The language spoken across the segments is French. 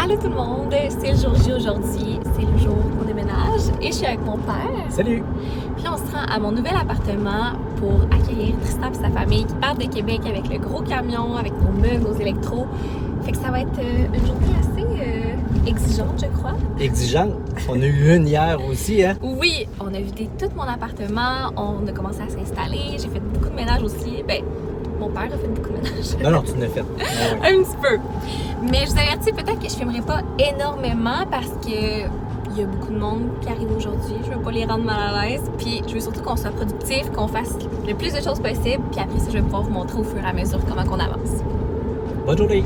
Allô tout le monde, c'est le jour J aujourd'hui, c'est le jour qu'on déménage et je suis avec mon père. Salut! Puis on se rend à mon nouvel appartement pour accueillir Tristan et sa famille qui partent de Québec avec le gros camion, avec nos meubles, nos électros. Fait que ça va être une journée assez exigeante, je crois. Exigeante? On a eu une hier aussi, hein? Oui, on a vidé tout mon appartement, on a commencé à s'installer, j'ai fait beaucoup de ménage aussi. Ben, mon père a fait beaucoup de ménage. Non, tu l'as fait. Ah, ouais. Un petit peu. Mais je vous avertis, peut-être que je filmerai pas énormément parce que il y a beaucoup de monde qui arrive aujourd'hui. Je veux pas les rendre mal à l'aise. Puis je veux surtout qu'on soit productif, qu'on fasse le plus de choses possible. Puis après ça, je vais pouvoir vous montrer au fur et à mesure comment on avance. Bonne journée!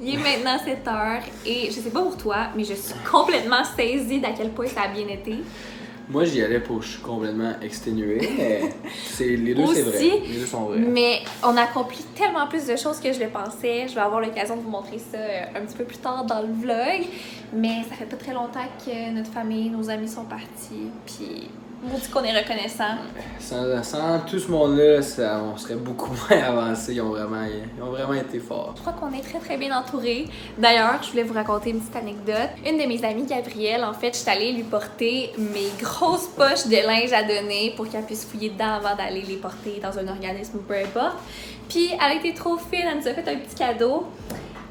Il est maintenant 7 heures et je sais pas pour toi, mais je suis complètement saisie d'à quel point ça a bien été. Moi, j'y allais pour je suis complètement exténué, mais les deux, c'est vrai. Aussi, Les deux sont vrais. mais on accomplit tellement plus de choses que je le pensais. Je vais avoir l'occasion de vous montrer ça un petit peu plus tard dans le vlog. Mais ça fait pas très longtemps que notre famille, nos amis sont partis. Puis, on dit qu'on est reconnaissant. Sans tout ce monde-là, on serait beaucoup moins avancé. Ils ont vraiment été forts. Je crois qu'on est très très bien entourés. D'ailleurs, je voulais vous raconter une petite anecdote. Une de mes amies, Gabrielle, en fait, je suis allée lui porter mes grosses poches de linge à donner pour qu'elle puisse fouiller dedans avant d'aller les porter dans un organisme ou peu importe. Puis, elle a été trop fine, elle nous a fait un petit cadeau.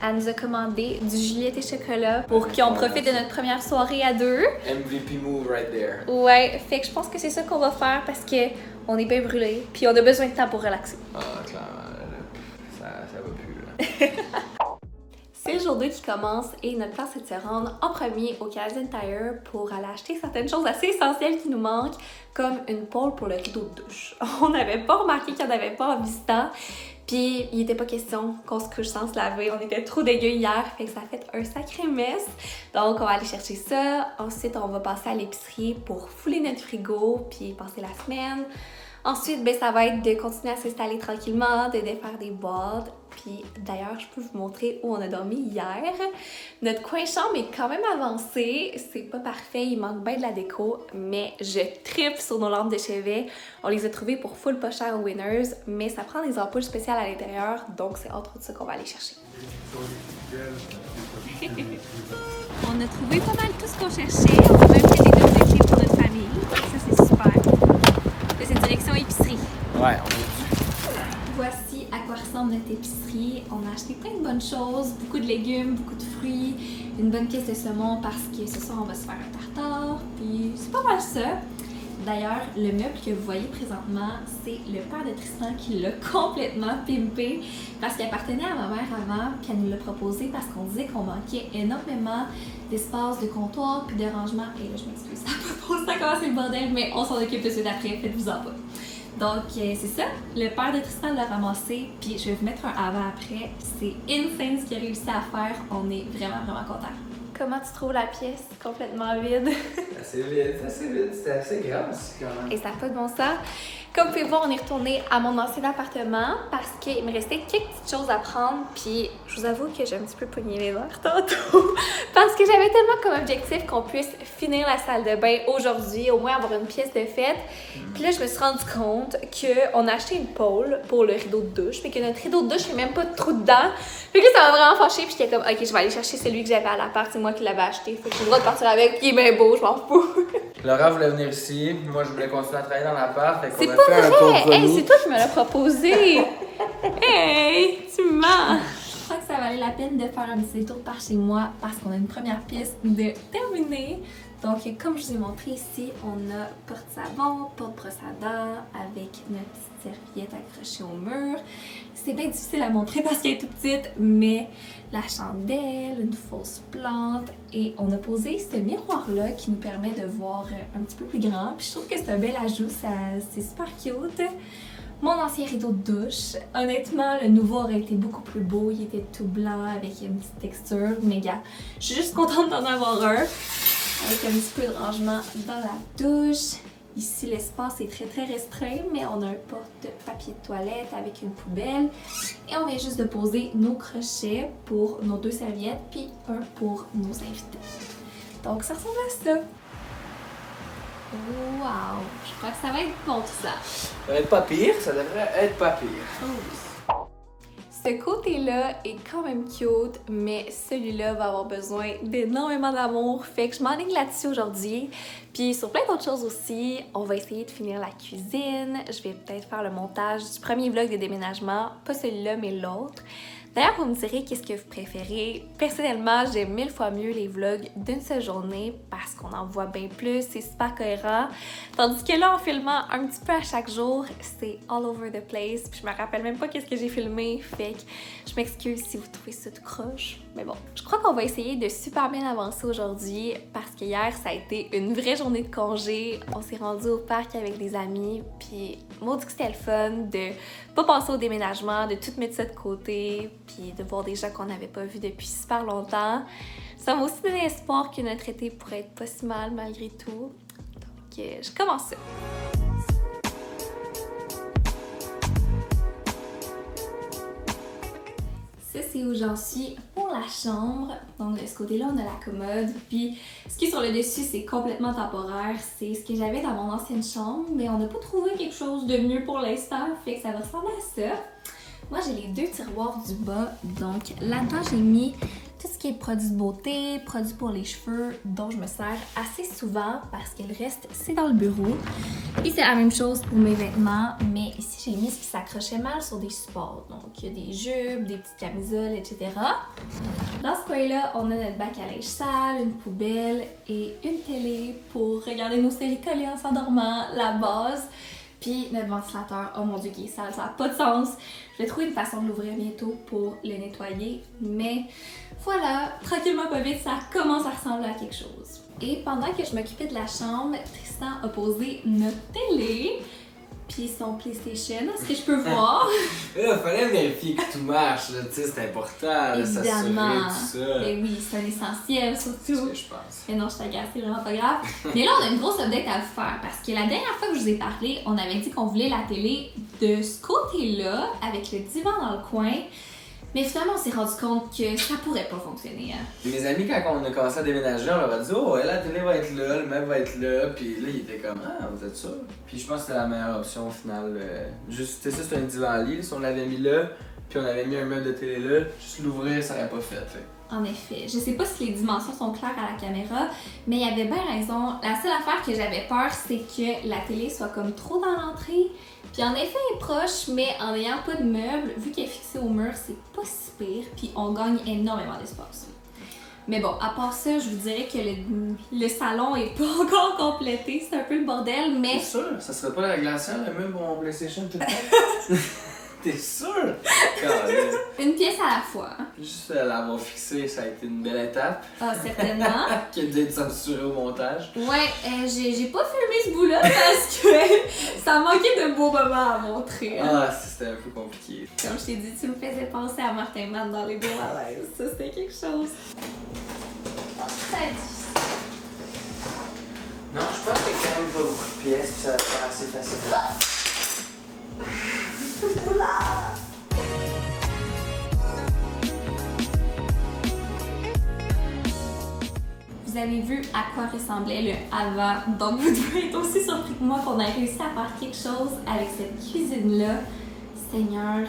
Elle nous a commandé du Juliette et chocolat pour qu'on profite de notre première soirée à deux. MVP move right there. Ouais, fait que je pense que c'est ça qu'on va faire parce que on est bien brûlés, puis on a besoin de temps pour relaxer. Ah, clairement, là, ça va plus, là. C'est le jour 2 qui commence et notre plan c'est de se rendre en premier au Canadian Tire pour aller acheter certaines choses assez essentielles qui nous manquent, comme une pôle pour le rideau de douche. On n'avait pas remarqué qu'il n'y en avait pas en visitant. Puis, il n'était pas question qu'on se couche sans se laver. On était trop dégueu hier, fait que ça a fait un sacré mess. Donc, on va aller chercher ça. Ensuite, on va passer à l'épicerie pour fouler notre frigo, puis passer la semaine. Ensuite, ben, ça va être de continuer à s'installer tranquillement, de défaire des boîtes. Puis, d'ailleurs, je peux vous montrer où on a dormi hier. Notre coin chambre est quand même avancé. C'est pas parfait, il manque bien de la déco, mais je tripe sur nos lampes de chevet. On les a trouvées pour full pas cher au Winners, mais ça prend des ampoules spéciales à l'intérieur, donc c'est entre autres ça qu'on va aller chercher. On a trouvé pas mal tout ce qu'on cherchait. On a même fait des doses de clés pour notre famille. Ça, c'est super. Là, c'est direction épicerie. Ouais, Voici à quoi ressemble notre épicerie. On a acheté plein de bonnes choses, beaucoup de légumes, beaucoup de fruits, une bonne pièce de saumon parce que ce soir on va se faire un tartare, puis c'est pas mal ça. D'ailleurs, le meuble que vous voyez présentement, c'est le père de Tristan qui l'a complètement pimpé parce qu'il appartenait à ma mère avant, puis elle nous l'a proposé parce qu'on disait qu'on manquait énormément d'espace de comptoir puis de rangement. Et là, je m'excuse, ça n'a pas posé à commencer le bordel, mais on s'en occupe de suite après, faites-vous-en pas. Donc, c'est ça. Le père de Tristan l'a ramassé, puis je vais vous mettre un avant-après. C'est insane ce qu'il a réussi à faire. On est vraiment, vraiment contents. Comment tu trouves la pièce complètement vide? assez vite. C'était assez grave aussi, quand même. Et ça n'a pas de bon sens. Comme vous pouvez voir, on est retourné à mon ancien appartement parce qu'il me restait quelques petites choses à prendre. Puis je vous avoue que j'ai un petit peu pogné les nerfs tantôt parce que j'avais tellement comme objectif qu'on puisse finir la salle de bain aujourd'hui, au moins avoir une pièce de fête. Puis là, je me suis rendu compte qu'on a acheté une pôle pour le rideau de douche, puis que notre rideau de douche, il n'y a même pas de trou dedans. Puis là, ça m'a vraiment fâchée. Puis j'étais comme, ok, je vais aller chercher celui que j'avais à l'appart. C'est moi qui l'avais acheté. Fait que j'ai le droit de partir avec. Puis il est bien beau, je m'en fous. Laura voulait venir ici. Moi, je voulais continuer à travailler dans l'appart. Fait C'est qu'on a pas fait un vrai! compromis. Hey, c'est toi qui me l'as proposé! Hey! Tu mens! Je crois que ça valait la peine de faire un petit détour par chez moi parce qu'on a une première pièce de terminée. Donc, comme je vous ai montré ici, on a porte-savon, porte-brosse à dents avec notre petite serviette accrochée au mur. C'est bien difficile à montrer parce qu'elle est toute petite, mais la chandelle, une fausse plante et on a posé ce miroir-là qui nous permet de voir un petit peu plus grand. Puis je trouve que c'est un bel ajout, c'est super cute. Mon ancien rideau de douche, honnêtement, le nouveau aurait été beaucoup plus beau. Il était tout blanc avec une petite texture, mais gars, je suis juste contente d'en avoir un. Avec un petit peu de rangement dans la douche. Ici, l'espace est très restreint, mais on a un porte-papier de toilette avec une poubelle. Et on vient juste de poser nos crochets pour nos 2 serviettes, puis un pour nos invités. Donc, ça ressemble à ça. Wow! Je crois que ça va être bon tout ça. Ça va être pas pire, ça devrait être pas pire. Oh oui. Ce côté-là est quand même cute, mais celui-là va avoir besoin d'énormément d'amour. Fait que je m'enligne là-dessus aujourd'hui. Puis sur plein d'autres choses aussi, on va essayer de finir la cuisine. Je vais peut-être faire le montage du premier vlog de déménagement. Pas celui-là, mais l'autre. D'ailleurs, vous me direz qu'est-ce que vous préférez. Personnellement, j'aime 1000 fois mieux les vlogs d'une seule journée parce qu'on en voit bien plus, c'est super cohérent. Tandis que là, en filmant un petit peu à chaque jour, c'est all over the place. Puis je me rappelle même pas qu'est-ce que j'ai filmé, fait que je m'excuse si vous trouvez ça tout croche. Mais bon, je crois qu'on va essayer de super bien avancer aujourd'hui parce que hier, ça a été une vraie journée de congé. On s'est rendu au parc avec des amis, puis maudit que c'était le fun de pas penser au déménagement, de tout mettre ça de côté, puis de voir des gens qu'on n'avait pas vus depuis super longtemps. Ça m'a aussi donné espoir que notre été pourrait être pas si mal malgré tout. Donc, je commence ça. Ça, c'est où j'en suis pour la chambre. Donc, de ce côté-là, on a la commode. Puis, ce qui est sur le dessus, c'est complètement temporaire. C'est ce que j'avais dans mon ancienne chambre, mais on n'a pas trouvé quelque chose de mieux pour l'instant. Fait que ça va ressembler à ça. Moi, j'ai les 2 tiroirs du bas. Donc, là-dedans, j'ai mis tout ce qui est produits de beauté, produits pour les cheveux, dont je me sers assez souvent parce que le reste, c'est dans le bureau. Et c'est la même chose pour mes vêtements, mais ici, j'ai mis ce qui s'accrochait mal sur des supports. Donc, il y a des jupes, des petites camisoles, etc. Dans ce coin-là, on a notre bac à linge sale, une poubelle et une télé pour regarder nos séries collées en s'endormant, la base. Puis notre ventilateur, oh mon dieu, qui est sale, ça n'a pas de sens. Je vais trouver une façon de l'ouvrir bientôt pour le nettoyer. Mais voilà, tranquillement pas vite, ça commence à ressembler à quelque chose. Et pendant que je m'occupais de la chambre, Tristan a posé notre télé, puis son PlayStation, est-ce que je peux voir? Il fallait vérifier que tout marche, tu sais, c'est important, Évidemment. s'assurer tout ça. Mais oui, c'est un essentiel surtout. C'est ce que je pense. Mais non, je t'agace, c'est vraiment pas grave. Mais là, on a une grosse update à vous faire parce que la dernière fois que je vous ai parlé, on avait dit qu'on voulait la télé de ce côté-là, avec le divan dans le coin. Mais finalement, on s'est rendu compte que ça pourrait pas fonctionner. Hein. Mes amis, quand on a commencé à déménager, on leur a dit « Oh, ouais, la télé va être là, le meuble va être là. » Puis là, ils étaient comme « Ah, vous êtes sûr? » Puis je pense que c'était la meilleure option au final. Juste, tu sais, ça, c'était un divan-lit. Si on l'avait mis là, puis on avait mis un meuble de télé là, juste l'ouvrir, ça aurait pas fait. En effet. Je sais pas si les dimensions sont claires à la caméra, mais il y avait bien raison. La seule affaire que j'avais peur, c'est que la télé soit comme trop dans l'entrée. Puis en effet, elle est proche, mais en n'ayant pas de meubles, vu qu'elle est fixée au mur, c'est pas si pire. Puis on gagne énormément d'espace. Mais bon, à part ça, je vous dirais que le salon est pas encore complété. C'est un peu le bordel, mais... T'es sûr? Ça serait pas la glacière, le meuble pour mon PlayStation tout le temps? T'es sûr? Une pièce à la fois. Juste l'avoir fixé, ça a été une belle étape. Ah, certainement. Qui a dû être censurée au montage. Ouais, j'ai pas filmé ce bout-là parce que ça manquait de beaux moments à montrer. Hein. Ah, c'était un peu compliqué. Comme je t'ai dit, tu me faisais penser à Martin Matt dans les beaux à l'aise. Ça, c'était quelque chose. Oh, ça a dit. Non, je pense qu'il y a quand même pas beaucoup de pièces, puis ça va faire assez facile. Vous avez vu à quoi ressemblait le avant, donc vous devez être aussi surpris que moi qu'on a réussi à faire quelque chose avec cette cuisine-là. Seigneur,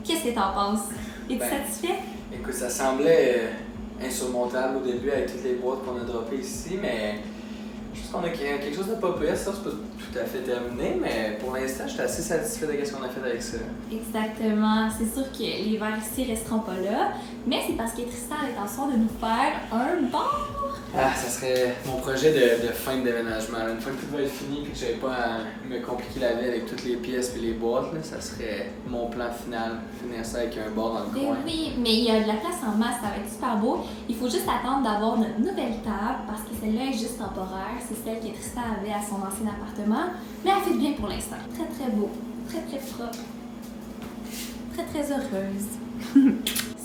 qu'est-ce que t'en penses? Es-tu satisfait? Écoute, ça semblait insurmontable au début avec toutes les boîtes qu'on a droppées ici, mais je pense qu'on a quelque chose de pas pire. Ça, c'est pas tout à fait terminé, mais pour l'instant, j'étais assez satisfait de ce qu'on a fait avec ça. Exactement. C'est sûr que les verres ici resteront pas là, mais c'est parce que Tristan a l'intention de nous faire un bar. Ah, ça serait mon projet de fin de déménagement. Une fois que tout va être fini et que j'avais pas à me compliquer la vie avec toutes les pièces et les boîtes, là, ça serait mon plan final. Finir ça avec un bar dans le coin. Oui, mais il y a de la place en masse, ça va être super beau. Il faut juste attendre d'avoir notre nouvelle table parce que celle-là est juste temporaire. C'est celle que Tristan avait à son ancien appartement. Mais elle fait bien pour l'instant. Très très beau, très très propre, très très heureuse.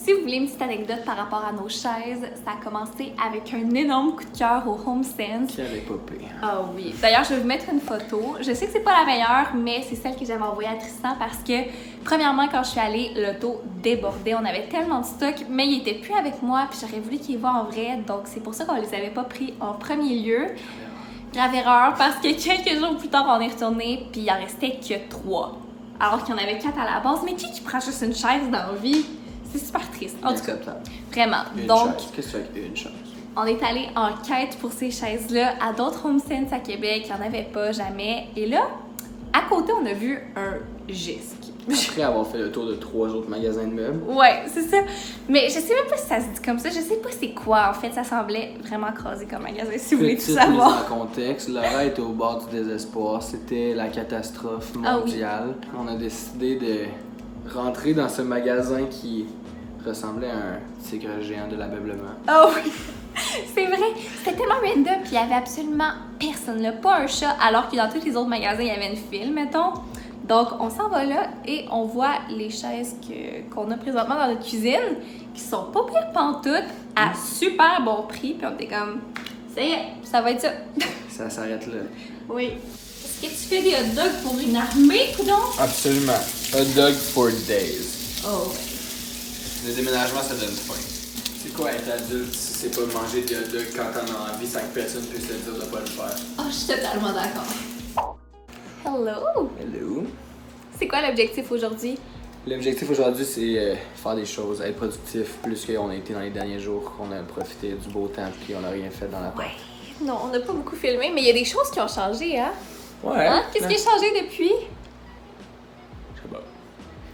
Si vous voulez une petite anecdote par rapport à nos chaises, ça a commencé avec un énorme coup de cœur au HomeSense. Qui avait popé. Ah oui. D'ailleurs, je vais vous mettre une photo. Je sais que c'est pas la meilleure, mais c'est celle que j'avais envoyée à Tristan parce que, premièrement, quand je suis allée, l'auto débordait. On avait tellement de stock, mais il était plus avec moi, puis j'aurais voulu qu'il y voit en vrai. Donc, c'est pour ça qu'on les avait pas pris en premier lieu. Grave erreur, parce que quelques jours plus tard, on est retourné, puis il en restait que 3. Alors qu'il y en avait 4 à la base. Mais qui prend juste une chaise dans la vie? C'est super triste. En tout cas, vraiment. Donc, qu'est-ce que tu fais avec une chaise? On est allé en quête pour ces chaises-là à d'autres HomeSense à Québec. Il n'y en avait pas jamais. Et là, à côté, on a vu un Jisc. Après avoir fait le tour de 3 autres magasins de meubles. Ouais, c'est ça. Mais je sais même pas si ça se dit comme ça. Je sais pas c'est quoi. En fait, ça semblait vraiment crasé comme magasin, si vous voulez tout savoir. Mise en contexte, Laura était au bord du désespoir. C'était la catastrophe mondiale. Ah oui. On a décidé de rentrer dans ce magasin qui ressemblait à un tigre géant de l'ameublement. Oh oui! C'est vrai! C'était tellement random, puis il y avait absolument personne là. Pas un chat, alors que dans tous les autres magasins, il y avait une file, mettons. Donc, on s'en va là et on voit les chaises qu'on a présentement dans notre cuisine, qui sont pas pires pantoutes, à super bon prix. Puis on était comme, ça y est, ça va être ça. Ça s'arrête là. Oui. Est-ce que tu fais des hot dogs pour une armée, coudonc? Absolument. Hot dog for days. Oh ouais. Le déménagement, ça donne faim. C'est quoi être adulte si c'est pas manger des hot dogs quand t'en as envie, 5 personnes puissent te dire de pas le faire? Oh, je suis totalement d'accord. Hello! Hello! C'est quoi l'objectif aujourd'hui? L'objectif aujourd'hui, c'est faire des choses, être productif, plus qu'on a été dans les derniers jours, qu'on a profité du beau temps puis on n'a rien fait dans la porte. Ouais. Non, on n'a pas beaucoup filmé, mais il y a des choses qui ont changé, hein? Ouais. Hein? Qu'est-ce qui a changé depuis? Je sais pas.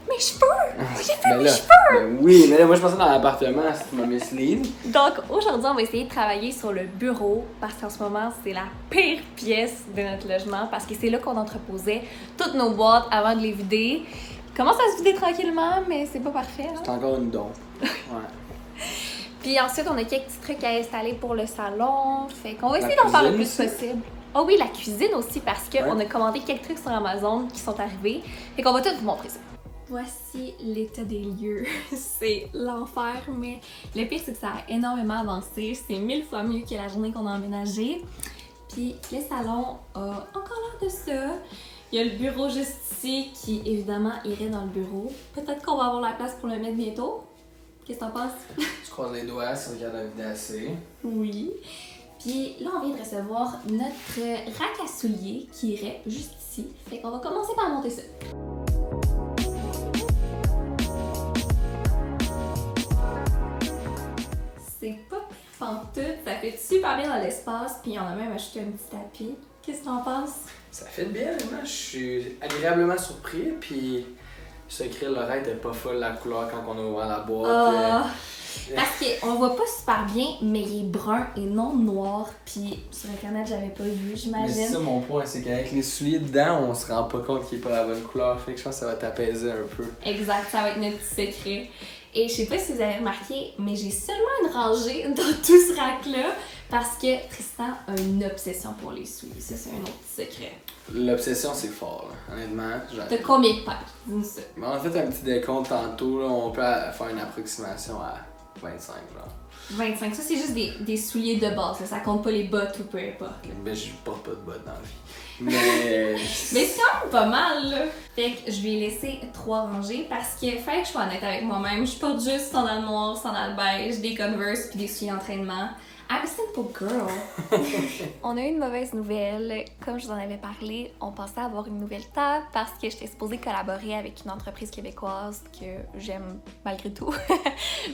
Mes cheveux! J'ai fait mes cheveux! Ben oui, mais là, moi je pensais dans l'appartement, c'est ma mislead. Donc aujourd'hui, on va essayer de travailler sur le bureau parce qu'en ce moment, c'est la pire pièce de notre logement parce que c'est là qu'on entreposait toutes nos boîtes avant de les vider. Commence à se vider tranquillement, mais c'est pas parfait. Hein? C'est encore une dompe. Ouais. Puis ensuite, on a quelques petits trucs à installer pour le salon. Fait qu'on va essayer d'en faire le plus possible. Oh oui, la cuisine aussi parce qu'on a commandé quelques trucs sur Amazon qui sont arrivés. Fait qu'on va tout vous montrer ça. Voici l'état des lieux. C'est l'enfer, mais le pire, c'est que ça a énormément avancé. C'est 1000 fois mieux que la journée qu'on a emménagé. Puis le salon a encore l'air de ça. Il y a le bureau juste ici qui, évidemment, irait dans le bureau. Peut-être qu'on va avoir la place pour le mettre bientôt. Qu'est-ce que t'en penses? Je croise les doigts si on regarde la vidéo assez. Oui. Puis là, on vient de recevoir notre rack à souliers qui irait juste ici. Fait qu'on va commencer par monter ça. C'est pas pire pantoute, ça fait super bien dans l'espace, puis on a même acheté un petit tapis. Qu'est-ce que t'en penses? Ça fait bien, vraiment. Je suis agréablement surpris, puis secret, l'oreille était pas folle la couleur quand on a ouvert la boîte. Parce qu'on voit pas super bien, mais il est brun et non noir, puis sur internet j'avais pas vu, j'imagine. Mais c'est ça mon point, c'est qu'avec les souliers dedans, on se rend pas compte qu'il est pas la bonne couleur, fait que je pense que ça va t'apaiser un peu. Exact, ça va être notre petit secret. Et je sais pas si vous avez remarqué, mais j'ai seulement une rangée dans tout ce rack-là parce que Tristan a une obsession pour les souliers. Ça, c'est un autre petit secret. L'obsession, c'est fort, là. Honnêtement. T'as combien de paires? Dis-nous ça. On a fait un petit décompte tantôt, là. On peut faire une approximation à 25, genre. 25, ça c'est juste des souliers de base, là. Ça compte pas les bottes ou peu importe. Ben, je porte pas de bottes dans la vie. Mais. Mais c'est quand même pas mal, là. Fait que je lui ai laissé 3 rangées parce que fallait que je sois honnête avec moi-même. Je porte juste sandales noires, sandales beige, des Converse puis des souliers d'entraînement. I'm a simple girl. On a eu une mauvaise nouvelle. Comme je vous en avais parlé, on pensait avoir une nouvelle table parce que j'étais supposée collaborer avec une entreprise québécoise que j'aime malgré tout.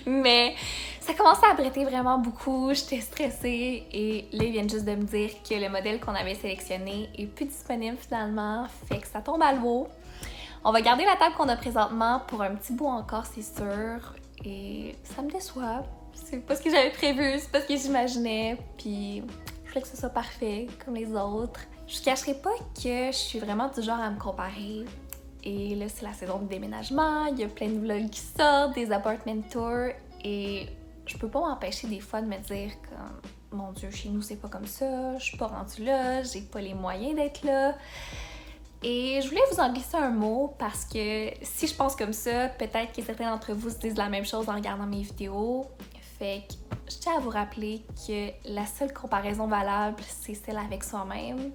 Mais ça commençait à prêter vraiment beaucoup. J'étais stressée et là, ils viennent juste de me dire que le modèle qu'on avait sélectionné est plus disponible finalement. Fait que ça tombe à l'eau. On va garder la table qu'on a présentement pour un petit bout encore, c'est sûr. Et ça me déçoit. C'est pas ce que j'avais prévu, c'est pas ce que j'imaginais, puis je voulais que ce soit parfait, comme les autres. Je vous cacherai pas que je suis vraiment du genre à me comparer. Et là, c'est la saison de déménagement, il y a plein de vlogs qui sortent, des apartment tours, et je peux pas m'empêcher des fois de me dire comme, mon Dieu, chez nous, c'est pas comme ça, je suis pas rendue là, j'ai pas les moyens d'être là. Et je voulais vous en glisser un mot parce que si je pense comme ça, peut-être que certains d'entre vous se disent la même chose en regardant mes vidéos. Fait que je tiens à vous rappeler que la seule comparaison valable, c'est celle avec soi-même.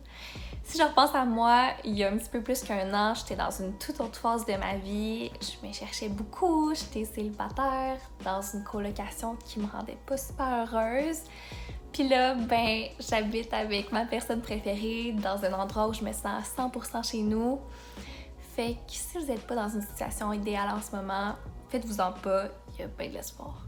Si je repense à moi, il y a un petit peu plus qu'un an, j'étais dans une toute autre phase de ma vie. Je me cherchais beaucoup, j'étais célibataire, dans une colocation qui me rendait pas super heureuse. Puis là, ben, j'habite avec ma personne préférée dans un endroit où je me sens à 100% chez nous. Fait que si vous n'êtes pas dans une situation idéale en ce moment, faites-vous-en pas, il y a bien de l'espoir.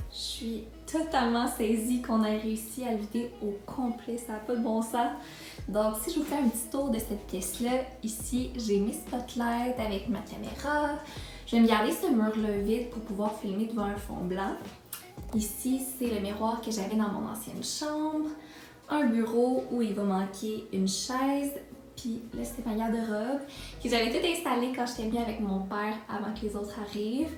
Je suis totalement saisie qu'on ait réussi à le vider au complet, ça n'a pas de bon sens. Donc si je vous fais un petit tour de cette pièce-là, ici j'ai mes spotlights avec ma caméra. Je vais me garder ce mur-là vide pour pouvoir filmer devant un fond blanc. Ici, c'est le miroir que j'avais dans mon ancienne chambre. Un bureau où il va manquer une chaise. Puis là, c'est ma garde-robe que j'avais tout installé quand j'étais bien avec mon père avant que les autres arrivent.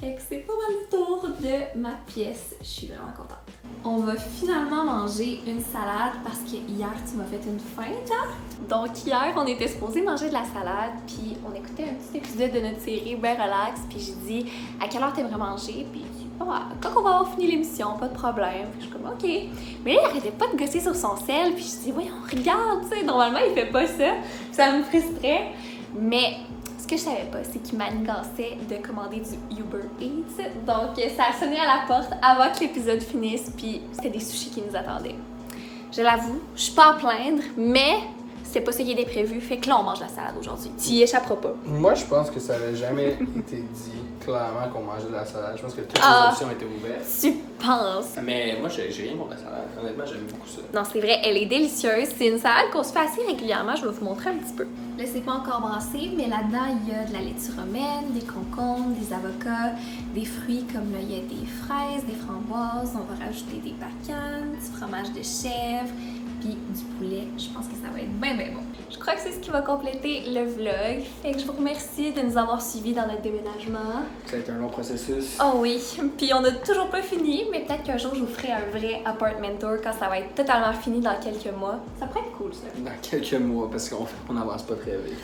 Fait que c'est pas mal le tour de ma pièce. Je suis vraiment contente. On va finalement manger une salade parce que hier, tu m'as fait une feinte, hein? Donc hier, on était supposé manger de la salade, puis on écoutait un petit épisode de notre série bien relax, puis j'ai dit « À quelle heure t'aimerais manger? » Puis il dit « Quand on va avoir fini l'émission, pas de problème. » Puis je suis comme « OK. » Mais là, il arrêtait pas de gosser sur son sel, puis je dis « Voyons, regarde, tu sais, normalement, il fait pas ça. » Puis ça me frustrait. Mais ce que je savais pas, c'est qu'il manigançait de commander du Uber Eats. Donc, ça a sonné à la porte avant que l'épisode finisse, puis c'était des sushis qui nous attendaient. Je l'avoue, je suis pas à plaindre, mais c'est pas ce qui était prévu, fait que là, on mange la salade aujourd'hui. Tu y échapperas pas. Moi, je pense que ça avait jamais été dit clairement qu'on mangeait de la salade. Je pense que toutes les options étaient ouvertes. Tu penses? Mais moi, j'ai rien pour la salade. Honnêtement, j'aime beaucoup ça. Non, c'est vrai, elle est délicieuse. C'est une salade qu'on se fait assez régulièrement. Je vais vous montrer un petit peu. Là, c'est pas encore brassé, mais là-dedans, il y a de la laitue romaine, des concombres, des avocats, des fruits comme là, il y a des fraises, des framboises. On va rajouter des bacanes, du fromage de chèvre, puis du poulet. Je pense que ça va être bien, bien bon. Je crois que c'est ce qui va compléter le vlog. Fait que je vous remercie de nous avoir suivis dans notre déménagement. Ça a été un long processus. Oh oui, puis on n'a toujours pas fini, mais peut-être qu'un jour je vous ferai un vrai apartment tour quand ça va être totalement fini dans quelques mois. Ça pourrait être cool, ça. Dans quelques mois, parce qu'on n'avance pas très vite.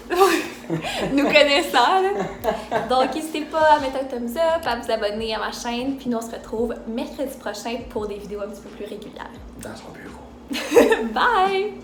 Nous connaissons, là. Donc n'hésitez pas à mettre un thumbs up, à vous abonner à ma chaîne, puis nous on se retrouve mercredi prochain pour des vidéos un petit peu plus régulières. Dans son bureau. Bye!